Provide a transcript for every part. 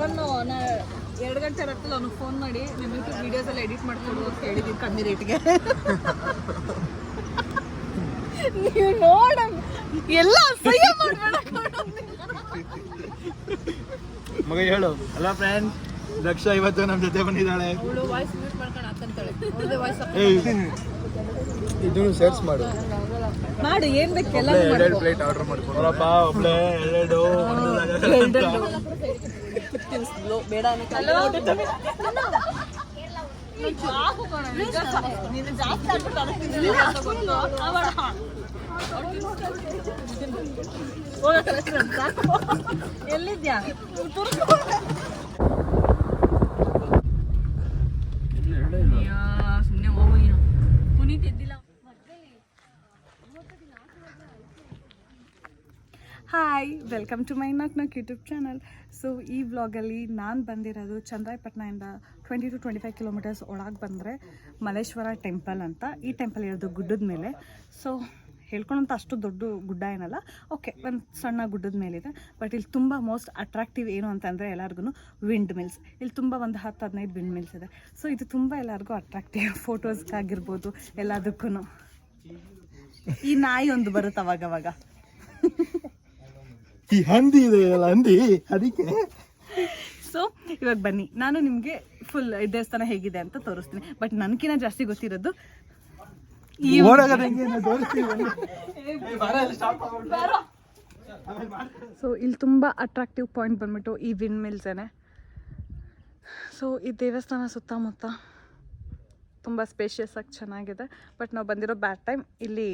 ಇವನ್ 2 ಗಂಟೆ ರಾತ್ರಿ ಅವ್ನಿಗೆ ಫೋನ್ ಮಾಡಿ ನಿಮ್ಮ ಯೂಟ್ಯೂಬ್ ವಿಡಿಯೋಸ್ ಎಲ್ಲ ಎಡಿಟ್ ಮಾಡ್ಕೊಡು ಅಂತ ಹೇಳಿದ್ದೀನಿ ಕಮ್ಮಿ ರೇಟ್ಗೆ. ನೀವು ನೋಡ ಎಲ್ಲ ಅಸಹ್ಯ ಮಾಡ್ಬೇಡ ಮಗ ಹೇಳು. ಅಲ್ಲ ಫ್ರೆಂಡ್, ದಕ್ಷ ಇವತ್ತು ನಮ್ಮ ಜೊತೆ ಬಂದಿದ್ದಾಳೆ. ಅವಳು ವಾಯ್ಸ್ ಮ್ಯೂಟ್ ಮಾಡ್ಕೊಂಡು ಹಾಕಂತಾಳೆ. ಇದನ್ನು ಸರ್ಚ್ ಮಾಡು. ಏನ್ ಬೇಕೆಲ್ಲ ಎರಡು ಪ್ಲೇಟ್ ಆರ್ಡರ್ ಮಾಡ್ಕೊಡಪ್ಪ. ಒಬ್ಳೆ ಎರಡು ಬೇಡ ಎಲ್ಲಿದ್ಯಾ? ಸುಮ್ಮನೆ ಹೋಗು. ಪುನೀತ್ ಎದ್ದಿಲ್ಲ. ಹಾಯ್, ವೆಲ್ಕಮ್ ಟು ಮೈ ನಾಕ್ ಯೂಟ್ಯೂಬ್ ಚಾನಲ್. ಸೊ ಈ ವ್ಲಾಗಲ್ಲಿ ನಾನು ಬಂದಿರೋದು ಚಂದ್ರಾಯಪಟ್ಟಣದಿಂದ 20 to 25 ಕಿಲೋಮೀಟರ್ಸ್ ಒಳಗೆ ಬಂದರೆ ಮಲ್ಲೇಶ್ವರ ಟೆಂಪಲ್ ಅಂತ. ಈ ಟೆಂಪಲ್ ಇರೋದು ಗುಡ್ಡದ ಮೇಲೆ. ಸೊ ಹೇಳ್ಕೊಳಂತ ಅಷ್ಟು ದೊಡ್ಡ ಗುಡ್ಡ ಏನಲ್ಲ, ಓಕೆ, ಒಂದು ಸಣ್ಣ ಗುಡ್ಡದ ಮೇಲಿದೆ. ಬಟ್ ಇಲ್ಲಿ ತುಂಬ ಮೋಸ್ಟ್ ಅಟ್ರಾಕ್ಟಿವ್ ಏನು ಅಂತಂದರೆ ಎಲ್ಲರಿಗೂ ವಿಂಡ್ ಮಿಲ್ಸ್. ಇಲ್ಲಿ ತುಂಬ ಒಂದು 10-15 ವಿಂಡ್ ಮಿಲ್ಸ್ ಇದೆ. ಸೊ ಇದು ತುಂಬ ಎಲ್ಲರಿಗೂ ಅಟ್ರಾಕ್ಟಿವ್, ಫೋಟೋಸ್ಗಾಗಿರ್ಬೋದು ಎಲ್ಲದಕ್ಕೂ. ಈ ನಾಯಿ ಒಂದು ಬರುತ್ತೆ ಅವಾಗವಾಗ. ಈ ಹಂದಿ ಇದೆ ಅಲ್ಲ, ಹಂದಿ, ಅದಕ್ಕೆ. ಸೊ ಇವಾಗ ಬನ್ನಿ, ನಾನು ನಿಮಗೆ ಫುಲ್ ದೇವಸ್ಥಾನ ಹೇಗಿದೆ ಅಂತ ತೋರಿಸ್ತೀನಿ. ಬಟ್ ನನಗಿನ್ನ ಜಾಸ್ತಿ ಗೊತ್ತಿರೋದು ಸೊ ಇಲ್ಲಿ ತುಂಬ ಅಟ್ರಾಕ್ಟಿವ್ ಪಾಯಿಂಟ್ ಬಂದ್ಬಿಟ್ಟು ಈ ವಿಂಡ್ ಮಿಲ್ಸೇನೆ. ಸೊ ಈ ದೇವಸ್ಥಾನ ಸುತ್ತಮುತ್ತ ತುಂಬ ಸ್ಪೇಷಿಯಸ್ ಆಗಿ ಚೆನ್ನಾಗಿದೆ. ಬಟ್ ನಾವು ಬಂದಿರೋ ಬ್ಯಾಡ್ ಟೈಮ್, ಇಲ್ಲಿ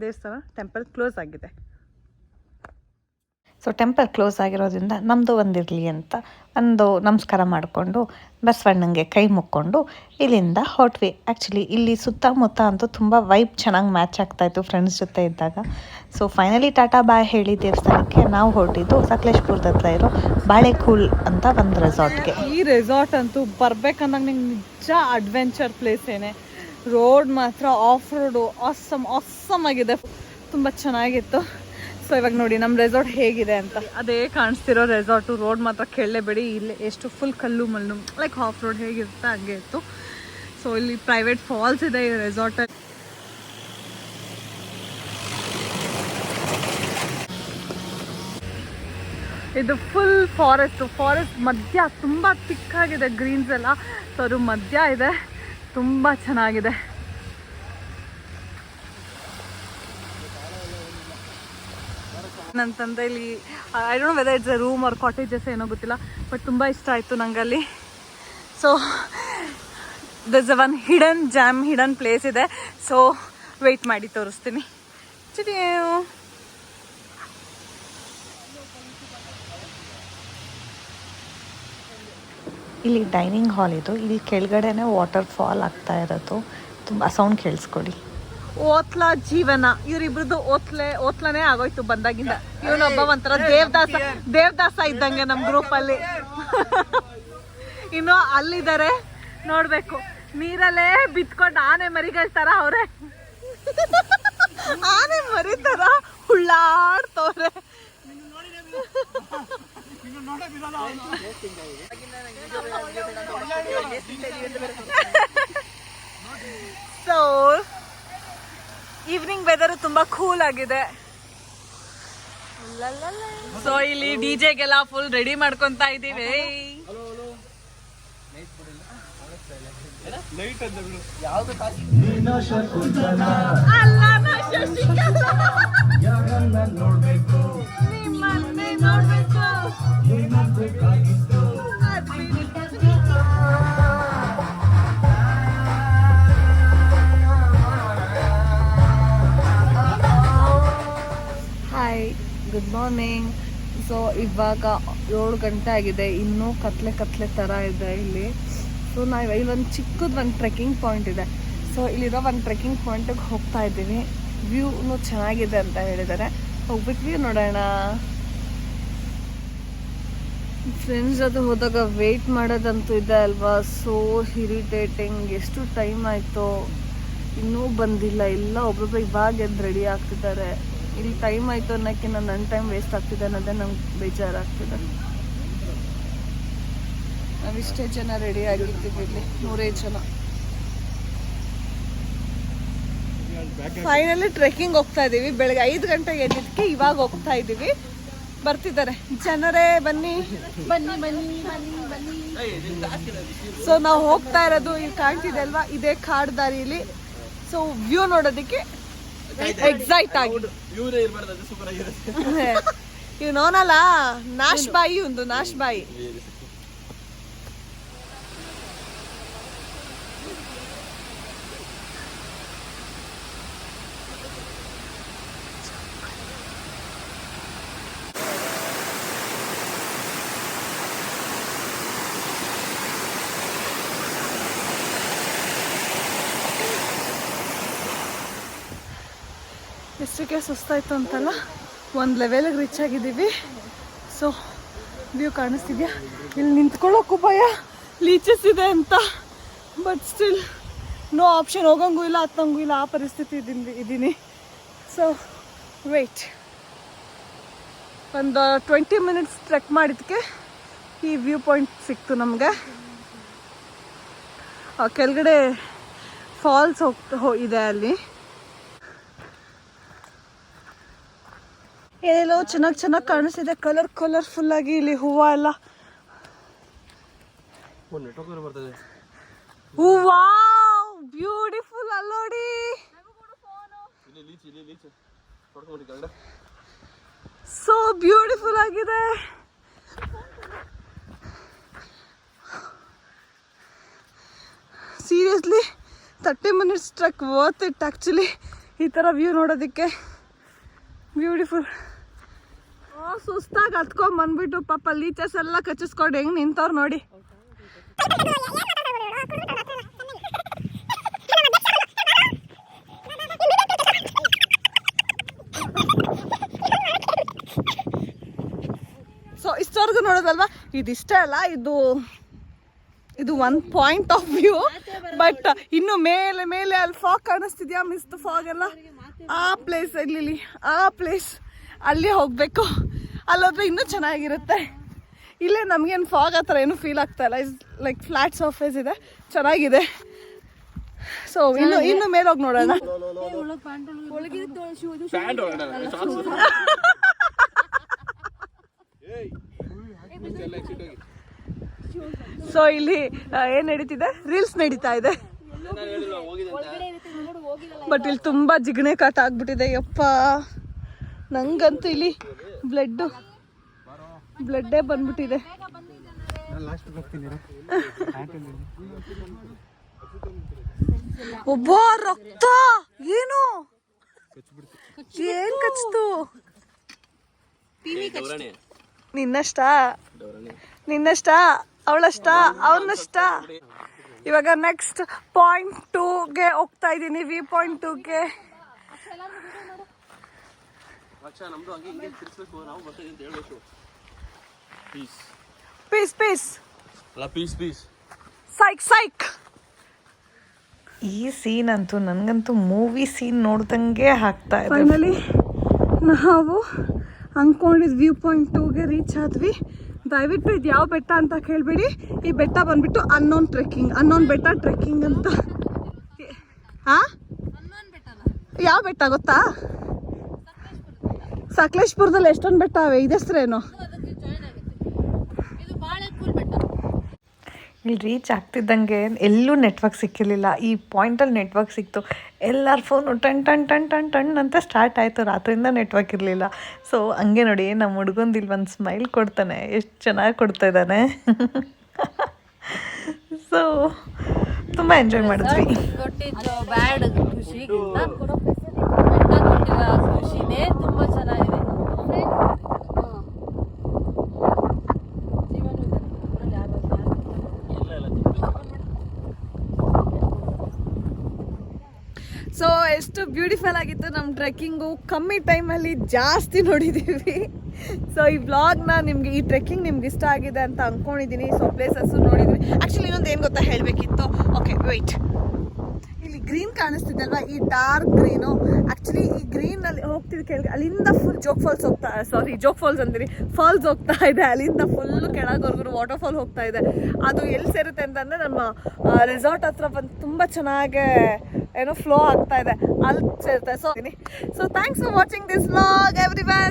ದೇವಸ್ಥಾನ ಟೆಂಪಲ್ ಕ್ಲೋಸ್ ಆಗಿದೆ. ಸೊ ಟೆಂಪಲ್ ಕ್ಲೋಸ್ ಆಗಿರೋದ್ರಿಂದ ನಮ್ಮದು ಒಂದಿರಲಿ ಅಂತ ಒಂದು ನಮಸ್ಕಾರ ಮಾಡಿಕೊಂಡು ಬಸವಣ್ಣಂಗೆ ಕೈ ಮುಕ್ಕೊಂಡು ಇಲ್ಲಿಂದ ಹೊರಟ್ವಿ. ಆ್ಯಕ್ಚುಲಿ ಇಲ್ಲಿ ಸುತ್ತಮುತ್ತ ಅಂತೂ ತುಂಬ ವೈಬ್ ಚೆನ್ನಾಗಿ ಮ್ಯಾಚ್ ಆಗ್ತಾಯಿತ್ತು ಫ್ರೆಂಡ್ಸ್ ಜೊತೆ ಇದ್ದಾಗ. ಸೊ ಫೈನಲಿ ಟಾಟಾ ಬಾಯ್ ಹೇಳಿ ದೇವಸ್ಥಾನಕ್ಕೆ ನಾವು ಹೊರಟಿದ್ದು ಸಕಲೇಶ್ಪುರದ ಹತ್ರ ಇರೋ ಬಾಳೆಕೂಲ್ ಅಂತ ಒಂದು ರೆಸಾರ್ಟ್ಗೆ. ಈ ರೆಸಾರ್ಟ್ ಅಂತೂ ಬರ್ಬೇಕಂದಾಗ ನಿಂಗೆ ನಿಜ ಅಡ್ವೆಂಚರ್ ಪ್ಲೇಸ್ ಏನೇ. ರೋಡ್ ಮಾತ್ರ ಆಫ್ ರೋಡು ಆಸಮ್ ಆಗಿದೆ, ತುಂಬ ಚೆನ್ನಾಗಿತ್ತು. ಸೊ ಇವಾಗ ನೋಡಿ ನಮ್ಮ ರೆಸಾರ್ಟ್ ಹೇಗಿದೆ ಅಂತ. ಅದೇ ಕಾಣಿಸ್ತಿರೋ ರೆಸಾರ್ಟು. ರೋಡ್ ಮಾತ್ರ ಕೇಳಲೇಬೇಡಿ, ಇಲ್ಲಿ ಎಷ್ಟು ಫುಲ್ ಕಲ್ಲು ಮಣ್ಣು, ಲೈಕ್ ಆಫ್ ರೋಡ್ ಹೇಗಿರುತ್ತೆ ಹಂಗೆ ಇತ್ತು. ಸೊ ಇಲ್ಲಿ ಪ್ರೈವೇಟ್ ಫಾಲ್ಸ್ ಇದೆ ಈ ರೆಸಾರ್ಟಲ್ಲಿ. ಇದು ಫುಲ್ ಫಾರೆಸ್ಟ್ ಮಧ್ಯ ತುಂಬ ತಿಕ್ಕಾಗಿದೆ, ಗ್ರೀನ್ಸ್ ಎಲ್ಲ. ಸೊ ಅದು ಮಧ್ಯ ಇದೆ, ತುಂಬ ಚೆನ್ನಾಗಿದೆ. ನಂತಂದ್ರೆ ಇಲ್ಲಿ I don't know whether it's a room or cottages ಏನೋ ಗೊತ್ತಿಲ್ಲ, ಬಟ್ ತುಂಬ ಇಷ್ಟ ಆಯಿತು ನಂಗಲ್ಲಿ. So there's one hidden place ಇದೆ. ಸೊ ವೆಯ್ಟ್ ಮಾಡಿ ತೋರಿಸ್ತೀನಿ. ಇಲ್ಲಿ ಡೈನಿಂಗ್ ಹಾಲ್ ಇದು. ಇಲ್ಲಿ ಕೆಳಗಡೆನೆ ವಾಟರ್ ಫಾಲ್ ಆಗ್ತಾ ಇರೋದು. ತುಂಬ ಸೌಂಡ್ ಕೇಳಿಸ್ಕೊಡಿ. ಓತ್ಲಾ ಜೀವನ, ಇವರಿಬ್ರದ್ದು ಓತ್ಲನೇ ಆಗೋಯ್ತು ಬಂದಾಗಿಂದ. ಇವನೊಬ್ಬ ಒಂಥರ ದೇವದಾಸ ಇದ್ದಂಗೆ ನಮ್ಮ ಗ್ರೂಪಲ್ಲಿ. ಇನ್ನು ಅಲ್ಲಿದ್ದಾರೆ ನೋಡ್ಬೇಕು. ನೀರಲ್ಲೇ ಬಿತ್ಕೊಂಡು ಆನೆ ಮರಿಗಳ ಅವ್ರೆ, ಆನೆ ಮರಿತರ ಹುಳ್ಳಾಡ್ತವ್ರೆ. ಸೊ ಈವ್ನಿಂಗ್ ವೆದರ್ ತುಂಬಾ ಕೂಲ್ ಆಗಿದೆ. ಸೊ ಇಲ್ಲಿ ಡಿಜೆಗೆಲ್ಲ ಫುಲ್ ರೆಡಿ ಮಾಡ್ಕೊಂತ ಇದೀವಿ. Hi, good morning. ಸೊ ಇವಾಗ 7 ಗಂಟೆ ಆಗಿದೆ, ಇನ್ನೂ ಕತ್ಲೆ ಥರ ಇದೆ ಇಲ್ಲಿ. ಸೊ ನಾವು ಇಲ್ಲೊಂದು ಚಿಕ್ಕದೊಂದು ಟ್ರೆಕ್ಕಿಂಗ್ ಪಾಯಿಂಟ್ ಇದೆ. ಸೊ ಇಲ್ಲಿರೋ ಒಂದು ಟ್ರೆಕ್ಕಿಂಗ್ ಪಾಯಿಂಟಿಗೆ ಹೋಗ್ತಾ ಇದ್ದೀವಿ. ವ್ಯೂನು ಚೆನ್ನಾಗಿದೆ ಅಂತ ಹೇಳಿದ್ದಾರೆ, ಹೋಗ್ಬಿಟ್ವಿ ನೋಡೋಣ. ಫ್ರೆಂಡ್ಸ್ ಜೊತೆ ಹೋದಾಗ ವೆಯ್ಟ್ ಮಾಡೋದಂತೂ ಇದೆ ಅಲ್ವಾ, ಸೋ ಇರಿಟೇಟಿಂಗ್. ಎಷ್ಟು ಟೈಮ್ ಆಯಿತು ಇನ್ನೂ ಬಂದಿಲ್ಲ. ಎಲ್ಲ ಒಬ್ಬೊಬ್ಬರು ಇವಾಗ ಎದ್ದು ರೆಡಿ ಆಗ್ತಿದ್ದಾರೆ. ಇಲ್ಲಿ ಟೈಮ್ ಆಯಿತು ಅನ್ನೋಕ್ಕಿಂತ ನನ್ನ ಟೈಮ್ ವೇಸ್ಟ್ ಆಗ್ತಿದೆ ಅನ್ನೋದೇ ನಂಗೆ ಬೇಜಾರಾಗ್ತಿದೆ. ನಾವಿಷ್ಟೇ ಜನ ರೆಡಿ ಆಗಿರ್ತೀವಿ ಇಲ್ಲಿ, 100 ಜನ. ಫೈನಲಿ ಟ್ರೆಕ್ಕಿಂಗ್ ಹೋಗ್ತಾ ಇದೀವಿ. ಬೆಳಗ್ಗೆ 5 ಗಂಟೆಗೆ ಎದ್ದಿದ್ದಕ್ಕೆ ಇವಾಗ ಹೋಗ್ತಾ ಇದೀವಿ. ಬರ್ತಿದ್ದಾರೆ ಜನರೇ, ಬನ್ನಿ ಬನ್ನಿ ಬನ್ನಿ ಬನ್ನಿ ಬನ್ನಿ. ಸೊ ನಾವು ಹೋಗ್ತಾ ಇರೋದು ಇಲ್ಲಿ ಕಾಣ್ತಿದೆ ಅಲ್ವಾ, ಇದೇ ಕಾಡು ದಾರಿಲಿ. ಸೊ ವ್ಯೂ ನೋಡೋದಕ್ಕೆ ಎಕ್ಸೈಟ್ ಆಗಿ ಇವ್ ನೋನಲ್ಲ, ನಾಶ್ ಬಾಯಿ ಒಂದು ನಾಶ್ ಬಾಯಿ. ಎಷ್ಟಕ್ಕೆ ಸುಸ್ತಾಯ್ತು ಅಂತಲ್ಲ, ಒಂದು ಲೆವೆಲ್ಗೆ ರೀಚ್ ಆಗಿದ್ದೀವಿ. ಸೊ ವ್ಯೂ ಕಾಣಿಸ್ತಿದ್ಯಾ? ಇಲ್ಲಿ ನಿಂತ್ಕೊಳ್ಳೋಕ್ಕೂ ಭಯ, ಲೀಚಸ್ ಇದೆ ಅಂತ. ಬಟ್ ಸ್ಟಿಲ್ ನೋ ಆಪ್ಷನ್, ಹೋಗಂಗೂ ಇಲ್ಲ ಹತ್ತಂಗೂ ಇಲ್ಲ, ಆ ಪರಿಸ್ಥಿತಿ ಇದ್ದೀನಿ. ಸೊ ವೇಟ್, ಒಂದು 20 ಮಿನಿಟ್ಸ್ ಟ್ರೆಕ್ ಮಾಡಿದ್ದಕ್ಕೆ ಈ ವ್ಯೂ ಪಾಯಿಂಟ್ ಸಿಕ್ತು ನಮಗೆ. ಕೆಳಗಡೆ ಫಾಲ್ಸ್ ಇದೆ ಅಲ್ಲಿ. ಏನೆಲ್ಲೋ ಚೆನ್ನಾಗಿ ಕಾಣಿಸ್ತಿದೆ, ಕಲರ್ಫುಲ್ ಆಗಿ ಇಲ್ಲಿ ಹೂವು ಎಲ್ಲ. ಬ್ಯೂಟಿಫುಲ್ ಅಲ್ಲೋಡಿ, ಸೋ ಬ್ಯೂಟಿಫುಲ್ ಆಗಿದೆ. Seriously 30 minutes trek worth it actually. ಈ ಥರ ವ್ಯೂ ನೋಡೋದಕ್ಕೆ ಬ್ಯೂಟಿಫುಲ್. ಸುಸ್ತಾಗಿ ಹತ್ಕೊಂಡ್ ಬಂದ್ಬಿಟ್ಟು ಪಾಪ ಲೀಚಸ್ ಎಲ್ಲ ಕಚ್ಚಿಸ್ಕೊಂಡು ಹೆಂಗ್ ನಿಂತವ್ರು ನೋಡಿ. ಸೊ ಇಷ್ಟವರೆಗೂ ನೋಡೋದಲ್ವಾ, ಇದಿಷ್ಟೇ ಅಲ್ಲ, ಇದು one point of view. But ಇನ್ನು ಮೇಲೆ ಅಲ್ಲಿ ಫಾಗ್ ಕಾಣಿಸ್ತಿದ್ಯಾ, ಮಿಸ್ಟ್ ಫಾಗ್ ಎಲ್ಲ, ಆ ಪ್ಲೇಸ್ ಇಲ್ಲಿ, ಆ ಪ್ಲೇಸ್ ಅಲ್ಲಿ ಹೋಗ್ಬೇಕು. ಅಲ್ಲೋದ್ರೆ ಇನ್ನೂ ಚೆನ್ನಾಗಿರುತ್ತೆ. ಇಲ್ಲೇ ನಮಗೇನು ಫಾಗ್ ಆ ಥರ ಏನೂ ಫೀಲ್ ಆಗ್ತಾ ಇಲ್ಲ. ಇಸ್ ಲೈಕ್ ಫ್ಲಾಟ್ ಸರ್ಫೇಸ್ ಇದೆ, ಚೆನ್ನಾಗಿದೆ. ಸೊ ಇನ್ನು ಮೇಲೆ ಹೋಗಿ ನೋಡೋಣ. ಸೊ ಇಲ್ಲಿ ಏನು ನಡೀತಿದೆ, ರೀಲ್ಸ್ ನಡೀತಾ ಇದೆ. ಬಟ್ ಇಲ್ಲಿ ತುಂಬ ಜಿಗಣೆ ಕಾಟ ಆಗ್ಬಿಟ್ಟಿದೆ. ಯಪ್ಪ, ನಂಗಂತೂ ಇಲ್ಲಿ ಬ್ಲಡ್ಡೇ ಬಂದ್ಬಿಟ್ಟಿದೆ. ಒಬ್ಬ ರಕ್ತ ಏನು ಏನ್ ಕಚ್ತು? ನಿನ್ನಷ್ಟ ಅವಳಷ್ಟ ಅವನಷ್ಟ. ಇವಾಗ ನೆಕ್ಸ್ಟ್ ಪಾಯಿಂಟ್ 2ಗೆ ಹೋಗ್ತಾ ಇದ್ದೀನಿ, ವ್ಯೂ ಪಾಯಿಂಟ್ 2ಗೆ. ಪೀಸ್ ಸೈಕ್. ಈ ಸೀನ್ ಅಂತೂ ನನಗಂತೂ ಮೂವಿ ಸೀನ್ ನೋಡ್ದಂಗೆ ಆಗ್ತಾ ಇದೆ. ಫೈನಲಿ ನಾವು ಅಂದ್ಕೊಂಡಿದ್ದು ವ್ಯೂ ಪಾಯಿಂಟ್ 2ಗೆ ರೀಚ್ ಆದ್ವಿ. ದಯವಿಟ್ಟು ಇದು ಯಾವ ಬೆಟ್ಟ ಅಂತ ಕೇಳಬೇಡಿ. ಈ ಬೆಟ್ಟ ಬಂದ್ಬಿಟ್ಟು ಅನ್ನೋನ್ ಬೆಟ್ಟ ಟ್ರೆಕ್ಕಿಂಗ್ ಅಂತ. ಯಾವ ಬೆಟ್ಟ ಗೊತ್ತಾ? ಸಕಲೇಶ್ಪುರದಲ್ಲಿ ಎಷ್ಟೊಂದು ಬೆಟ್ಟ ಅವೆ. ಇದೆಸ್ರೇನು? ಇಲ್ಲಿ ರೀಚ್ ಆಗ್ತಿದ್ದಂಗೆ ಎಲ್ಲೂ ನೆಟ್ವರ್ಕ್ ಸಿಕ್ಕಿರಲಿಲ್ಲ. ಈ ಪಾಯಿಂಟಲ್ಲಿ ನೆಟ್ವರ್ಕ್ ಸಿಕ್ತು. ಎಲ್ಲರ ಫೋನು ಟಣ್ ಅಂತ ಸ್ಟಾರ್ಟ್ ಆಯಿತು. ರಾತ್ರಿಯಿಂದ ನೆಟ್ವರ್ಕ್ ಇರಲಿಲ್ಲ. ಸೊ ಹಂಗೆ ನೋಡಿ, ನಮ್ಮ ಹುಡುಗಂದು ಇಲ್ಲಿ ಒಂದು ಸ್ಮೈಲ್ ಕೊಡ್ತಾನೆ, ಎಷ್ಟು ಚೆನ್ನಾಗಿ ಕೊಡ್ತಾ ಇದ್ದಾನೆ. ಸೊ ತುಂಬ ಎಂಜಾಯ್ ಮಾಡಿದ್ವಿ. ಕೊಟ್ಟಿದ್ದು ಬ್ಯಾಡ್ ಖುಷಿಗಿಂತ ಖುಷಿನೇ ತುಂಬ ಚೆನ್ನಾಗಿದೆ. ಸೊ ಎಷ್ಟು ಬ್ಯೂಟಿಫುಲ್ ಆಗಿತ್ತು ನಮ್ಮ ಟ್ರೆಕ್ಕಿಂಗು. ಕಮ್ಮಿ ಟೈಮಲ್ಲಿ ಜಾಸ್ತಿ ನೋಡಿದ್ದೀವಿ. ಸೊ ಈ ವ್ಲಾಗ್ನ ನಿಮಗೆ, ಈ ಟ್ರೆಕ್ಕಿಂಗ್ ನಿಮ್ಗೆ ಇಷ್ಟ ಆಗಿದೆ ಅಂತ ಅಂದ್ಕೊಂಡಿದ್ದೀನಿ. ಸೊ ಪ್ಲೇಸಸ್ಸು ನೋಡಿದ್ವಿ. ಆ್ಯಕ್ಚುಲಿ ಇನ್ನೊಂದು ಏನು ಗೊತ್ತಾ ಹೇಳಬೇಕಿತ್ತು. ಓಕೆ ವೆಯ್ಟ್, ಇಲ್ಲಿ ಗ್ರೀನ್ ಕಾಣಿಸ್ತಿದೆ ಅಲ್ವಾ, ಈ ಡಾರ್ಕ್ ಗ್ರೀನು ಆಕ್ಚುಲಿ ಈ ಗ್ರೀನ್ ಅಲ್ಲಿ ಹೋಗ್ತಿದ್ ಕೆಳಗೆ ಅಲ್ಲಿಂದ ಫುಲ್ ಜೋಗ್ ಫಾಲ್ಸ್ ಅಂದಿರಿ ಫಾಲ್ಸ್ ಹೋಗ್ತಾ ಇದೆ, ಅಲ್ಲಿಂದ ಫುಲ್ ಕೆಳಗವರೆಗೂ ವಾಟರ್ ಫಾಲ್ ಹೋಗ್ತಾ ಇದೆ. ಅದು ಎಲ್ಲಿ ಸೇರುತ್ತೆ ಅಂತಂದ್ರೆ ನಮ್ಮ ರೆಸಾರ್ಟ್ ಹತ್ರ ಬಂದು ತುಂಬಾ ಚೆನ್ನಾಗಿ ಏನೋ ಫ್ಲೋ ಆಗ್ತಾ ಇದೆ, ಅಲ್ಲಿ ಸೇರುತ್ತೆ. So thanks for watching this vlog everyone.